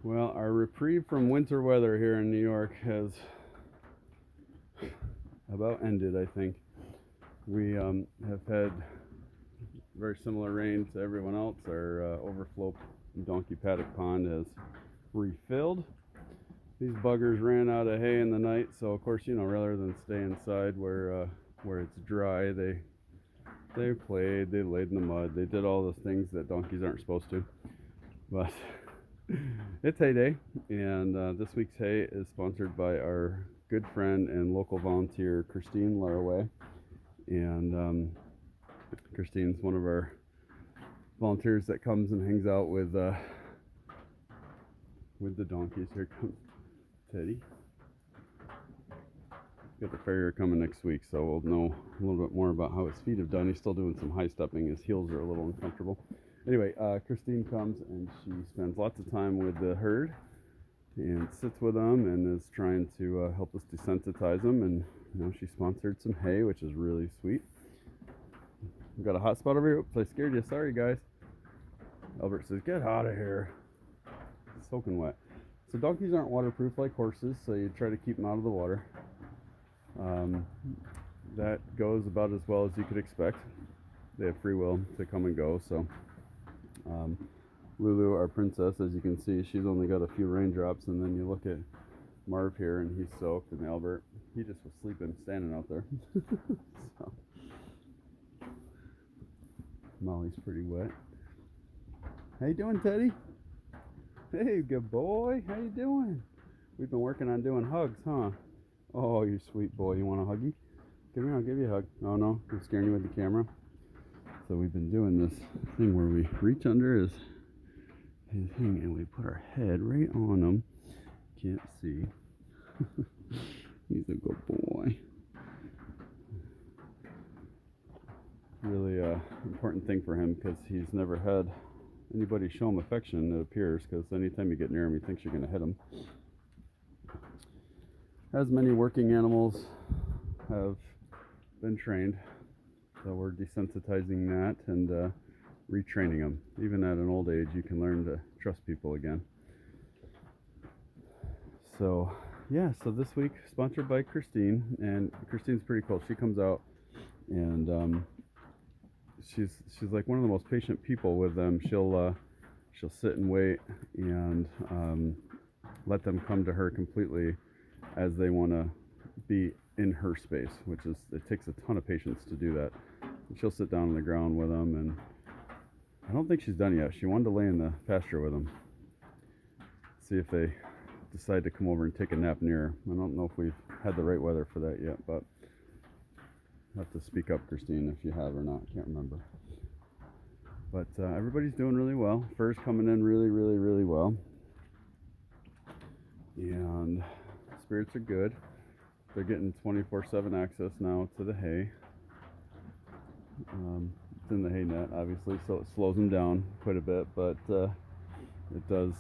Well, our reprieve from winter weather here in New York has about ended, I think. We have had very similar rain to everyone else. Our overflow donkey paddock pond has refilled. These buggers ran out of hay in the night, so of course, rather than stay inside where it's dry, they played, they laid in the mud, they did all those things that donkeys aren't supposed to. But it's hay day, and this week's hay is sponsored by our good friend and local volunteer Christine Laraway. And Christine's one of our volunteers that comes and hangs out with the donkeys. Here comes Teddy. Got the farrier coming next week, so we'll know a little bit more about how his feet have done. He's still doing some high stepping. His heels are a little uncomfortable. Anyway, Christine comes and she spends lots of time with the herd and sits with them and is trying to help us desensitize them. And she sponsored some hay, which is really sweet. We've got a hot spot over here. Oops, I scared you. Sorry, guys. Albert says, "Get out of here." It's soaking wet. So donkeys aren't waterproof like horses, so you try to keep them out of the water. That goes about as well as you could expect. They have free will to come and go. So Lulu, our princess, as you can see, she's only got a few raindrops, and then you look at Marv here, and he's soaked, and Albert, he just was sleeping standing out there. So Molly's pretty wet. How you doing, Teddy? Hey, good boy. How you doing? We've been working on doing hugs, huh? Oh, you sweet boy. You want a huggy? Come here, I'll give you a hug. Oh, no, I'm scaring you with the camera. So we've been doing this thing where we reach under his thing and we put our head right on him. Can't see. He's a good boy. Really important thing for him because he's never had anybody show him affection, it appears, because anytime you get near him, he thinks you're going to hit him. As many working animals have been trained, so we're desensitizing that and retraining them. Even at an old age, you can learn to trust people again. So this week, sponsored by Christine, and Christine's pretty cool. She comes out and she's like one of the most patient people with them. She'll sit and wait and let them come to her completely as they want to be in her space, which is, it takes a ton of patience to do that. And she'll sit down on the ground with them, and I don't think she's done yet. She wanted to lay in the pasture with them, see if they decide to come over and take a nap near her. I don't know if we've had the right weather for that yet, but I'll have to speak up, Christine, if you have or not. I can't remember. But everybody's doing really well. Fur's coming in really, really, really well. And spirits are good. They're getting 24/7 access now to the hay. It's in the hay net, obviously, so it slows them down quite a bit, but it does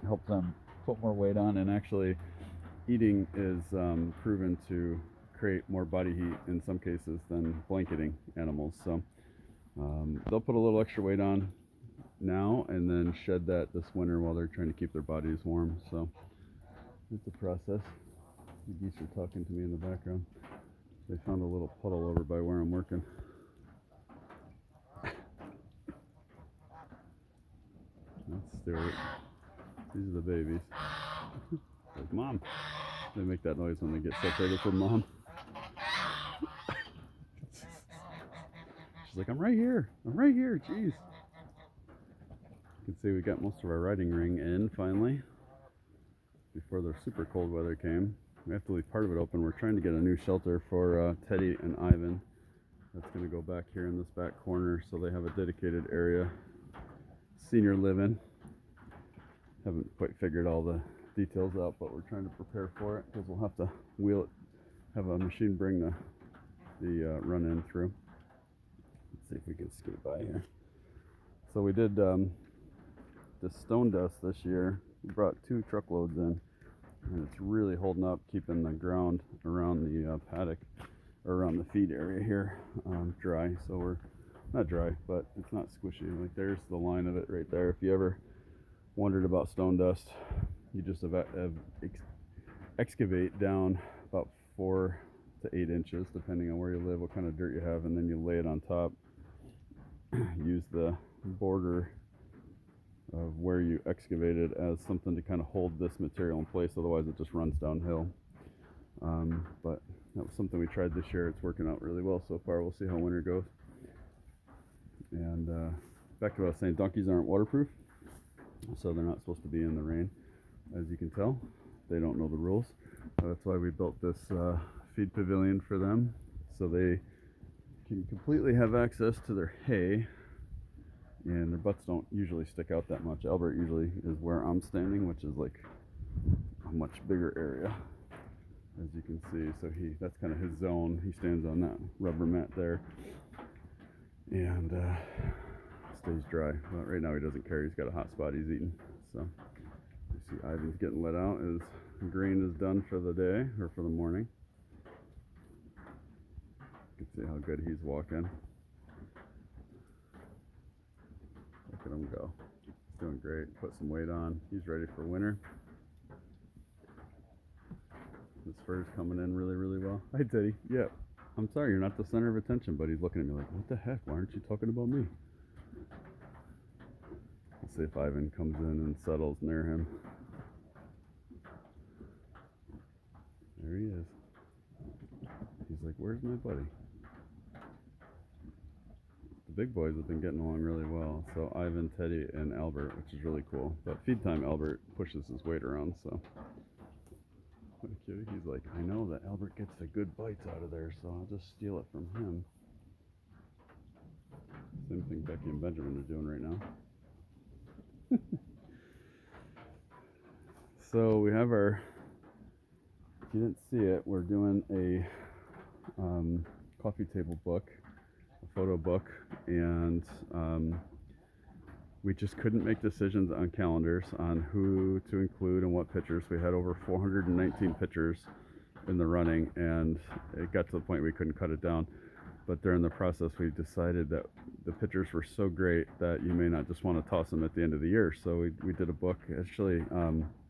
help them put more weight on, and actually eating is proven to create more body heat in some cases than blanketing animals. So they'll put a little extra weight on now and then shed that this winter while they're trying to keep their bodies warm. So it's a process. The geese are talking to me in the background. They found a little puddle over by where I'm working. That's Stuart. These are the babies. Like, Mom. They make that noise when they get separated from Mom. She's like, I'm right here. I'm right here. Jeez. You can see we got most of our riding ring in finally before the super cold weather came. We have to leave part of it open. We're trying to get a new shelter for Teddy and Ivan. That's going to go back here in this back corner, so they have a dedicated area. Senior living. Haven't quite figured all the details out, but we're trying to prepare for it because we'll have to wheel it, have a machine bring the run in through. Let's see if we can skate by here. So we did this stone dust this year. We brought 2 truckloads in, and it's really holding up, keeping the ground around the paddock or around the feed area here dry. So we're not dry, but it's not squishy. Like, there's the line of it right there. If you ever wondered about stone dust, you just excavate down about 4 to 8 inches, depending on where you live, what kind of dirt you have, and then you lay it on top. Use the border of where you excavated as something to kind of hold this material in place, otherwise it just runs downhill. But that was something we tried this year. It's working out really well so far. We'll see how winter goes. And back to what I was saying, donkeys aren't waterproof, so they're not supposed to be in the rain, as you can tell. They don't know the rules. That's why we built this feed pavilion for them, so they can completely have access to their hay, and their butts don't usually stick out that much. Albert usually is where I'm standing, which is like a much bigger area, as you can see. So that's kind of his zone. He stands on that rubber mat there and stays dry. But right now he doesn't care. He's got a hot spot he's eating. So you see Ivan's getting let out. His grain is done for the day, or for the morning. You can see how good he's walking. Look at him go. He's doing great. Put some weight on. He's ready for winter. His fur's coming in really, really well. Hi, Teddy. Yeah. I'm sorry, you're not the center of attention, but he's looking at me like, what the heck? Why aren't you talking about me? Let's see if Ivan comes in and settles near him. There he is. He's like, where's my buddy? The big boys have been getting along really well. So Ivan, Teddy, and Albert, which is really cool. But feed time, Albert pushes his weight around, so. What a cutie. He's like, I know that Albert gets the good bites out of there, so I'll just steal it from him. Same thing Becky and Benjamin are doing right now. So we have our, if you didn't see it, we're doing a coffee table book, a photo book, and we just couldn't make decisions on calendars on who to include and what pictures. We had over 419 pictures in the running, and it got to the point we couldn't cut it down. But during the process, we decided that the pictures were so great that you may not just want to toss them at the end of the year. So we did a book. Actually,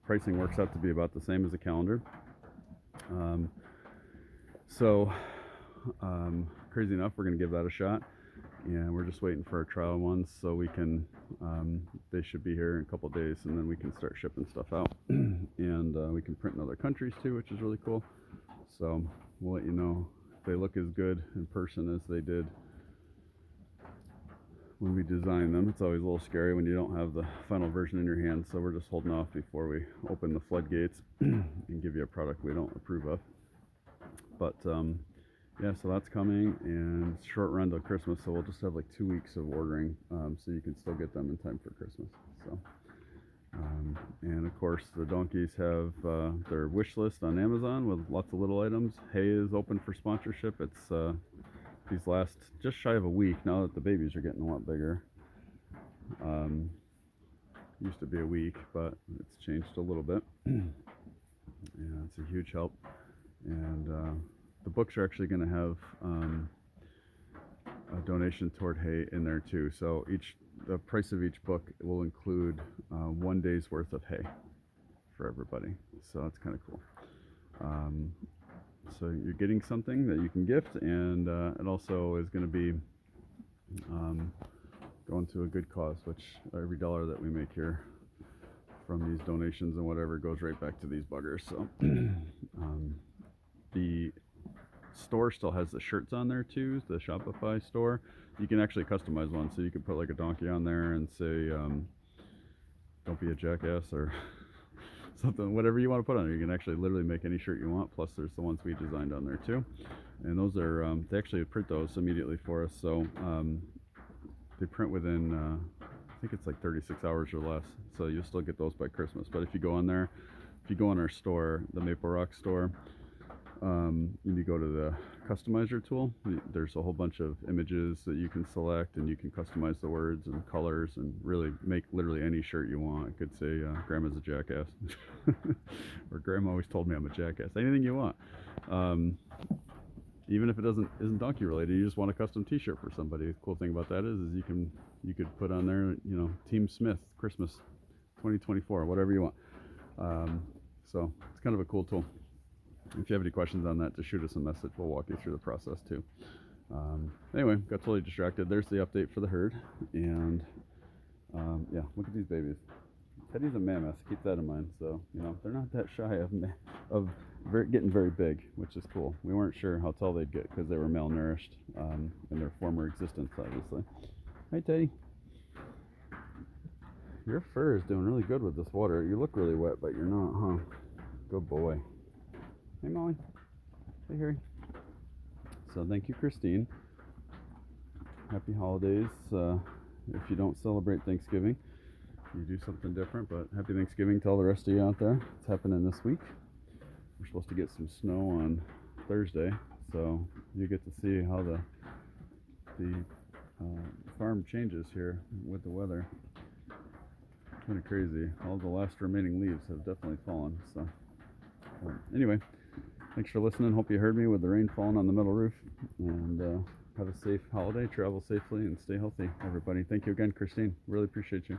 pricing works out to be about the same as a calendar. Crazy enough, we're going to give that a shot. And we're just waiting for our trial ones, so we can, they should be here in a couple days, and then we can start shipping stuff out. And we can print in other countries too, which is really cool. So we'll let you know if they look as good in person as they did when we designed them. It's always a little scary when you don't have the final version in your hand, so we're just holding off before we open the floodgates and give you a product we don't approve of. But yeah, so that's coming, and it's short run till Christmas, so we'll just have like 2 weeks of ordering, so you can still get them in time for Christmas. So, and of course, the donkeys have their wish list on Amazon with lots of little items. Hay is open for sponsorship. It's these last just shy of a week now that the babies are getting a lot bigger. Used to be a week, but it's changed a little bit. Yeah, it's a huge help, and the books are actually going to have a donation toward hay in there too. So the price of each book will include 1 day's worth of hay for everybody. So that's kind of cool. So you're getting something that you can gift, and it also is going to be going to a good cause, which every dollar that we make here from these donations and whatever goes right back to these buggers. So the store still has the shirts on there too, the Shopify store. You can actually customize one, so you can put like a donkey on there and say don't be a jackass, or something, whatever you want to put on there. You can actually literally make any shirt you want, plus there's the ones we designed on there too, and those are they actually print those immediately for us, so they print within I think it's like 36 hours or less, so you'll still get those by Christmas. But if you go on there, if you go on our store, the Maple Rock store, and you go to the customizer tool, there's a whole bunch of images that you can select, and you can customize the words and colors and really make literally any shirt you want. It could say grandma's a jackass or grandma always told me I'm a jackass. Anything you want, even if it isn't donkey related. You just want a custom t-shirt for somebody. The cool thing about that is you could put on there, Team Smith Christmas 2024, whatever you want. So it's kind of a cool tool. If you have any questions on that, just shoot us a message. We'll walk you through the process too. Anyway, got totally distracted. There's the update for the herd. And yeah, look at these babies. Teddy's a mammoth. Keep that in mind. So, you know, they're not that shy of getting very big, which is cool. We weren't sure how tall they'd get because they were malnourished in their former existence, obviously. Hi, Teddy. Your fur is doing really good with this water. You look really wet, but you're not, huh? Good boy. Hey, Molly. Hey, Harry. So thank you, Christine. Happy holidays. If you don't celebrate Thanksgiving, you do something different, but happy Thanksgiving to all the rest of you out there. It's happening this week. We're supposed to get some snow on Thursday, so you get to see how the farm changes here with the weather. Kind of crazy. All the last remaining leaves have definitely fallen. So anyway, thanks for listening. Hope you heard me with the rain falling on the metal roof. And have a safe holiday. Travel safely and stay healthy, everybody. Thank you again, Christine. Really appreciate you.